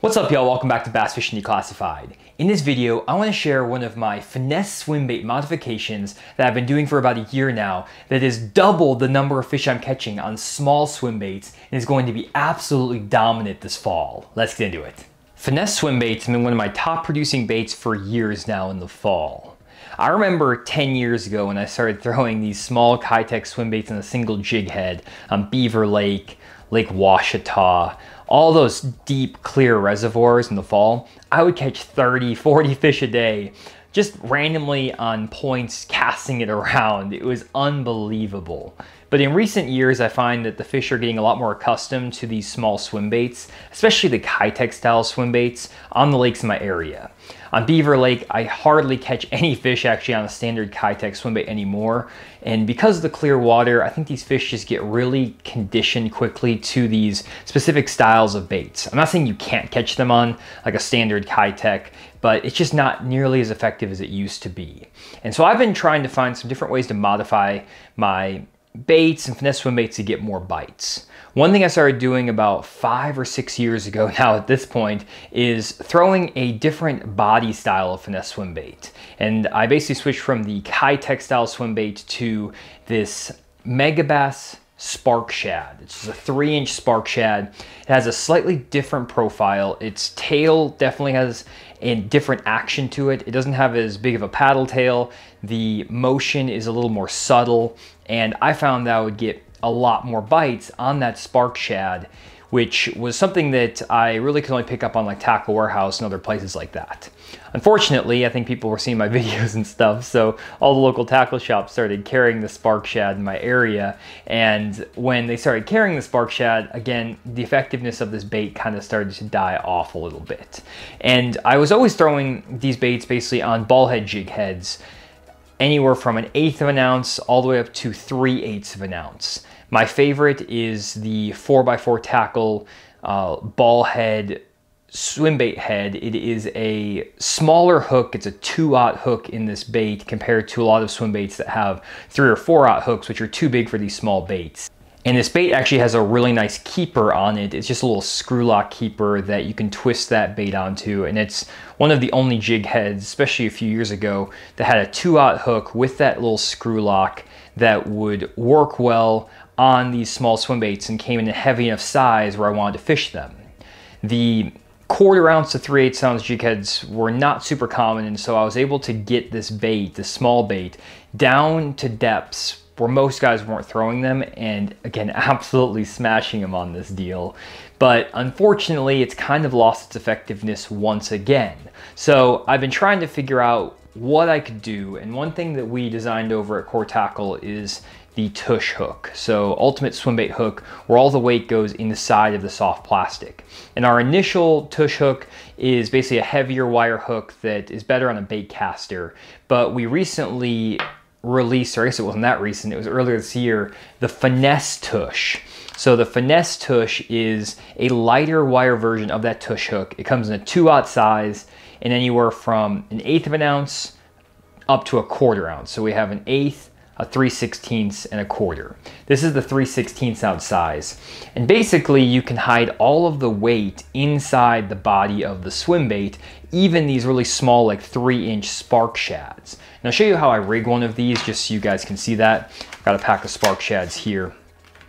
What's up, y'all? Welcome back to Bass Fishing Declassified. In this video, I want to share one of my finesse swim bait modifications that I've been doing for about a year now that has doubled the number of fish I'm catching on small swim baits and is going to be absolutely dominant this fall. Let's get into it. Finesse swim baits have been one of my top producing baits for years now in the fall. I remember 10 years ago when I started throwing these small Kitech swim baits on a single jig head on Beaver Lake, Lake Washita, all those deep, clear reservoirs in the fall. I would catch 30, 40 fish a day, just randomly on points, casting it around. It was unbelievable. But in recent years, I find that the fish are getting a lot more accustomed to these small swim baits, especially the Kitech style swim baits on the lakes in my area. On Beaver Lake, I hardly catch any fish actually on a standard Kitech swim bait anymore. And because of the clear water, I think these fish just get really conditioned quickly to these specific styles of baits. I'm not saying you can't catch them on like a standard Kitech, but it's just not nearly as effective as it used to be. And so I've been trying to find some different ways to modify my baits and finesse swim baits to get more bites. One thing I started doing about 5 or 6 years ago now at this point is throwing a different body style of finesse swim bait. And I basically switched from the Kitech style swim bait to this Megabass Spark Shad. It's just a 3-inch Spark Shad. It has a slightly different profile. Its tail definitely has a different action to it. It doesn't have as big of a paddle tail. The motion is a little more subtle, and I found that I would get a lot more bites on that Spark Shad, which was something that I really could only pick up on like Tackle Warehouse and other places like that. Unfortunately, I think people were seeing my videos and stuff, so all the local tackle shops started carrying the Spark Shad in my area, and when they started carrying the Spark Shad, again, the effectiveness of this bait kind of started to die off a little bit. And I was always throwing these baits basically on ball head jig heads, anywhere from 1/8 of an ounce all the way up to 3/8 of an ounce. My favorite is the 4x4 tackle ball head swim bait head. It is a smaller hook. It's a 2/0 hook in this bait compared to a lot of swim baits that have 3 or 4/0 hooks, which are too big for these small baits. And this bait actually has a really nice keeper on it. It's just a little screw lock keeper that you can twist that bait onto. And it's one of the only jig heads, especially a few years ago, that had a 2/0 hook with that little screw lock that would work well on these small swim baits and came in a heavy enough size where I wanted to fish them. The 1/4 ounce to 3/8 ounce jig heads were not super common, and so I was able to get this bait, this small bait, down to depths where most guys weren't throwing them, and again, absolutely smashing them on this deal. But unfortunately, it's kind of lost its effectiveness once again. So I've been trying to figure out what I could do, and one thing that we designed over at Core Tackle is the tush hook. So ultimate swim bait hook, where all the weight goes in the side of the soft plastic. And our initial tush hook is basically a heavier wire hook that is better on a bait caster, but we recently released, or I guess it wasn't that recent, it was earlier this year, the Finesse tush. So the Finesse tush is a lighter wire version of that tush hook. It comes in a 2/0 size and anywhere from 1/8 of an ounce up to a 1/4 ounce. So we have 1/8, a 3/16 and a 1/4. This is the 3/16 ounce size. And basically you can hide all of the weight inside the body of the swim bait, even these really small like 3-inch Spark Shads. And I'll show you how I rig one of these just so you guys can see that. I've got a pack of Spark Shads here.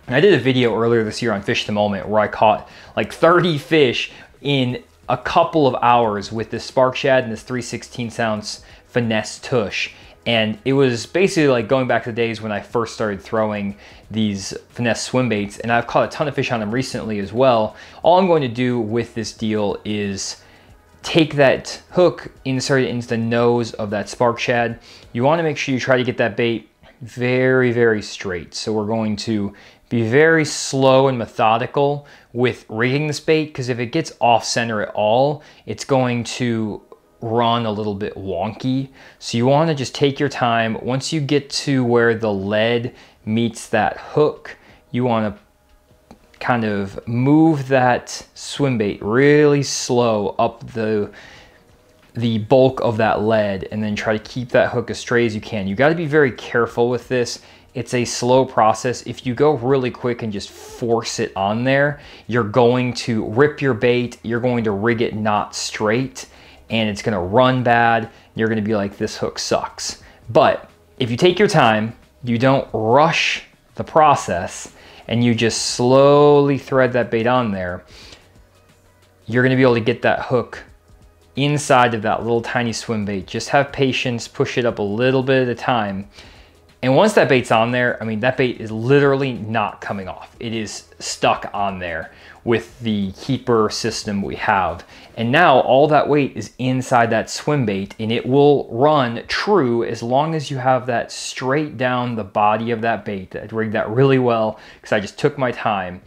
And I did a video earlier this year on Fish the Moment where I caught like 30 fish in a couple of hours with this Spark Shad and this 3/16 ounce Finesse tush. And it was basically like going back to the days when I first started throwing these finesse swim baits, and I've caught a ton of fish on them recently as well. All I'm going to do with this deal is take that hook, insert it into the nose of that Spark Shad. You want to make sure you try to get that bait very, very straight. So we're going to be very slow and methodical with rigging this bait, because if it gets off center at all, it's going to run a little bit wonky. So you want to just take your time. Once you get to where the lead meets that hook, you want to kind of move that swim bait really slow up the bulk of that lead, and then try to keep that hook as straight as you can. You got to be very careful with this. it's a slow process. If you go really quick and just force it on there, you're going to rip your bait, you're going to rig it not straight, and it's gonna run bad. You're gonna be like, this hook sucks. But if you take your time, you don't rush the process, and you just slowly thread that bait on there, you're gonna be able to get that hook inside of that little tiny swim bait. Just have patience, push it up a little bit at a time. And once that bait's on there, I mean, that bait is literally not coming off. It is stuck on there with the keeper system we have. And now all that weight is inside that swim bait, and it will run true as long as you have that straight down the body of that bait. I rigged that really well because I just took my time.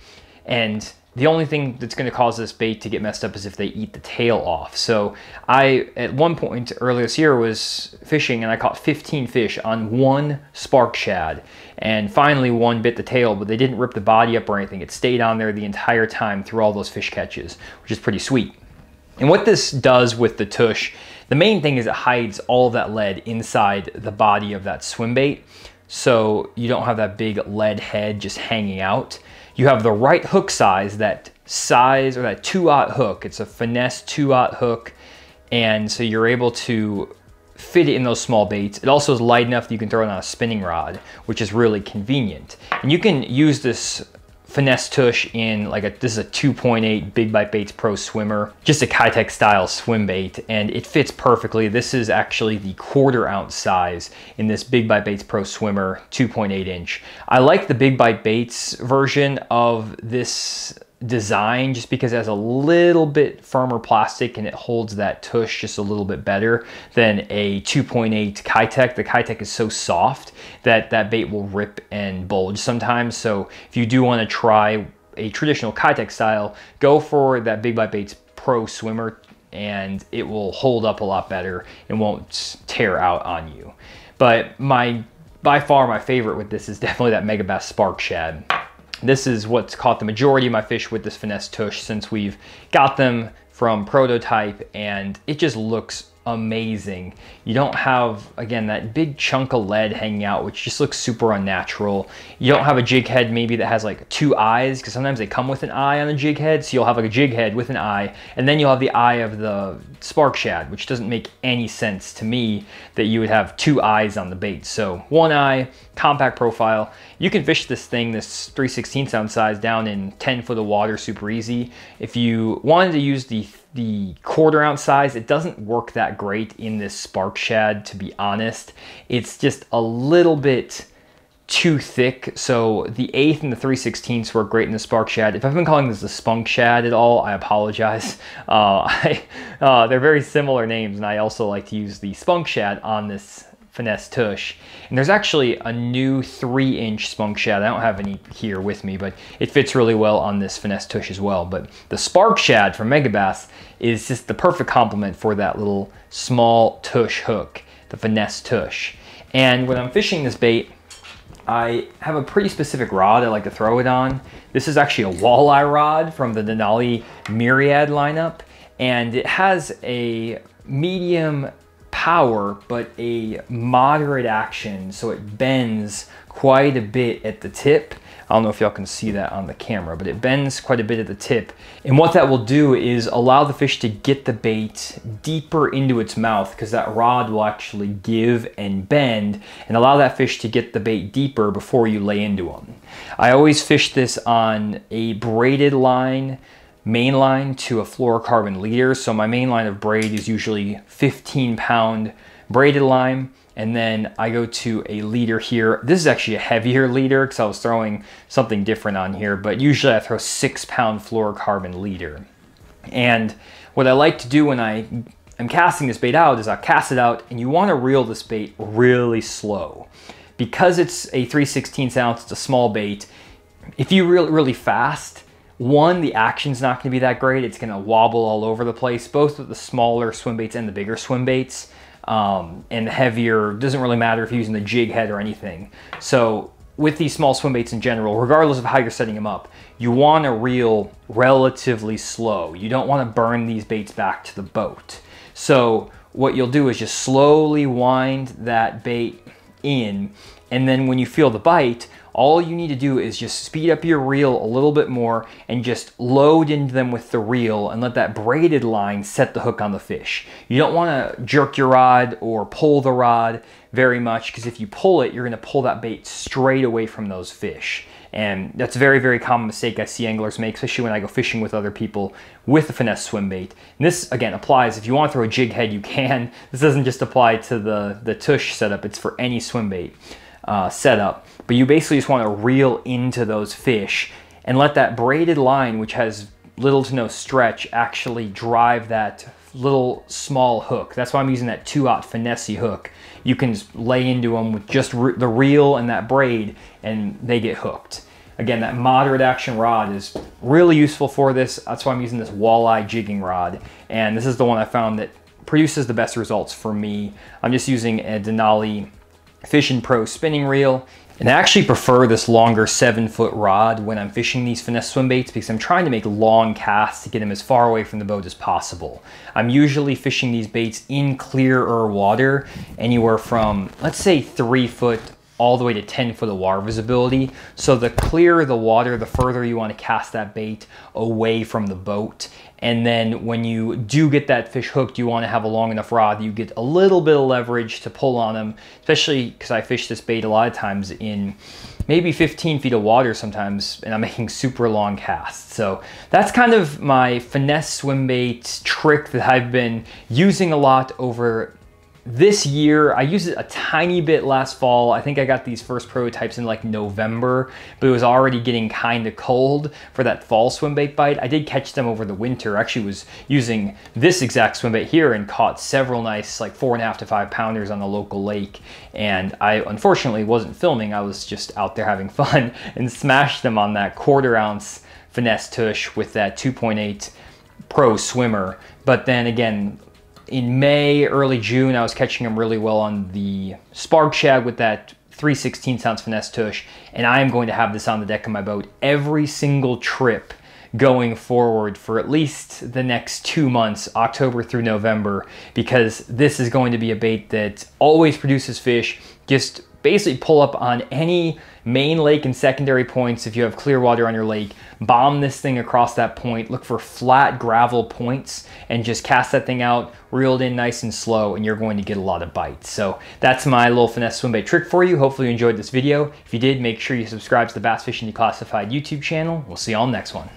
And the only thing that's going to cause this bait to get messed up is if they eat the tail off. So I, at one point earlier this year, was fishing and I caught 15 fish on one spark shad. And finally one bit the tail, but they didn't rip the body up or anything. It stayed on there the entire time through all those fish catches, which is pretty sweet. And what this does with the tush, the main thing is it hides all of that lead inside the body of that swim bait. So you don't have that big lead head just hanging out. You have the right hook size, that size, or that 2/0 hook. It's a Finesse 2/0 hook. And so you're able to fit it in those small baits. It also is light enough that you can throw it on a spinning rod, which is really convenient. And you can use this Finesse tush in this is a 2.8 Big Bite Baits Pro Swimmer, just a Kitech style swim bait, and it fits perfectly. This is actually the 1/4 ounce size in this Big Bite Baits Pro Swimmer 2.8 inch. I like the Big Bite Baits version of this design just because it has a little bit firmer plastic and it holds that tush just a little bit better than a 2.8 Kitech. The Kitech is so soft that that bait will rip and bulge sometimes. So if you do want to try a traditional Kitech style, go for that Big Bite Baits Pro Swimmer and it will hold up a lot better and won't tear out on you. But by far my favorite with this is definitely that Megabass Spark Shad. This is what's caught the majority of my fish with this Finesse tush since we've got them from prototype, and it just looks amazing. You don't have, again, that big chunk of lead hanging out, which just looks super unnatural. You don't have a jig head maybe that has like 2 eyes, because sometimes they come with an eye on the jig head. So you'll have like a jig head with an eye, and then you'll have the eye of the spark shad, which doesn't make any sense to me that you would have 2 eyes on the bait. So 1 eye, compact profile. You can fish this thing, this 3/16 ounce size, down in 10 foot of water super easy. If you wanted to use the 1/4 ounce size, it doesn't work that great in this spark shad, to be honest. It's just a little bit too thick. So the 1/8 and the 3/16 work great in the spark shad. If I've been calling this the spunk shad at all, I apologize. They're very similar names, and I also like to use the spunk shad on this Finesse tush. And there's actually a new 3-inch spunk shad. I don't have any here with me, but it fits really well on this Finesse tush as well. But the spark shad from Megabass is just the perfect complement for that little small tush hook, the Finesse tush. And when I'm fishing this bait, I have a pretty specific rod I like to throw it on. This is actually a walleye rod from the Denali Myriad lineup, and it has a medium power but a moderate action, so it bends quite a bit at the tip. I don't know if y'all can see that on the camera, but it bends quite a bit at the tip. And what that will do is allow the fish to get the bait deeper into its mouth, because that rod will actually give and bend and allow that fish to get the bait deeper before you lay into them. I always fish this on a braided line, main line to a fluorocarbon leader. So my main line of braid is usually 15-pound braided line, and then I go to a leader here. This is actually a heavier leader because I was throwing something different on here, but usually I throw 6-pound fluorocarbon leader. And what I like to do when I am casting this bait out is I cast it out, and you want to reel this bait really slow. Because it's a 3/16 ounce, it's a small bait. If you reel it really fast, one, the action's not going to be that great. It's going to wobble all over the place, both with the smaller swim baits and the bigger swim baits. And the heavier, doesn't really matter if you're using the jig head or anything. So with these small swim baits in general, regardless of how you're setting them up, you want to reel relatively slow. You don't want to burn these baits back to the boat. So what you'll do is just slowly wind that bait in, And then when you feel the bite, all you need to do is just speed up your reel a little bit more and just load into them with the reel and let that braided line set the hook on the fish. You don't want to jerk your rod or pull the rod very much, because if you pull it, you're going to pull that bait straight away from those fish. And that's a very, very common mistake I see anglers make, especially when I go fishing with other people with the Finesse swim bait. And this, again, applies if you want to throw a jig head, you can. This doesn't just apply to the tush setup, it's for any swim bait setup. But you basically just want to reel into those fish and let that braided line, which has little to no stretch, actually drive that little small hook. That's why I'm using that 2/0 Finesse hook. You can lay into them with just the reel and that braid, and they get hooked. Again, that moderate action rod is really useful for this. That's why I'm using this walleye jigging rod, and this is the one I found that produces the best results for me. I'm just using a Denali Fishing Pro spinning reel. And I actually prefer this longer 7-foot rod when I'm fishing these Finesse swim baits, because I'm trying to make long casts to get them as far away from the boat as possible. I'm usually fishing these baits in clearer water, anywhere from, let's say, 3 foot all the way to 10 foot of water visibility. So the clearer the water, the further you want to cast that bait away from the boat. And then when you do get that fish hooked, you want to have a long enough rod that you get a little bit of leverage to pull on them, especially because I fish this bait a lot of times in maybe 15 feet of water sometimes, and I'm making super long casts. So that's kind of my Finesse swim bait trick that I've been using a lot over this year. I used it a tiny bit last fall. I think I got these first prototypes in like November, but it was already getting kind of cold for that fall swim bait bite. I did catch them over the winter. I actually was using this exact swim bait here and caught several nice like 4.5 to 5 pounders on the local lake. And I unfortunately wasn't filming. I was just out there having fun and smashed them on that 1/4 ounce Finesse tush with that 2.8 Pro swimmer. But then again, in May, early June, I was catching them really well on the Spark Shad with that 3/16 ounce Finesse tush, and I am going to have this on the deck of my boat every single trip going forward for at least the next 2 months, October through November, because this is going to be a bait that always produces fish. Just basically pull up on any main lake and secondary points. If you have clear water on your lake, bomb this thing across that point, look for flat gravel points, and just cast that thing out, reeled in nice and slow, and you're going to get a lot of bites. So that's my little Finesse swim bait trick for you. Hopefully you enjoyed this video. If you did, make sure you subscribe to the Bass Fishing Declassified YouTube channel. We'll see you on the next one.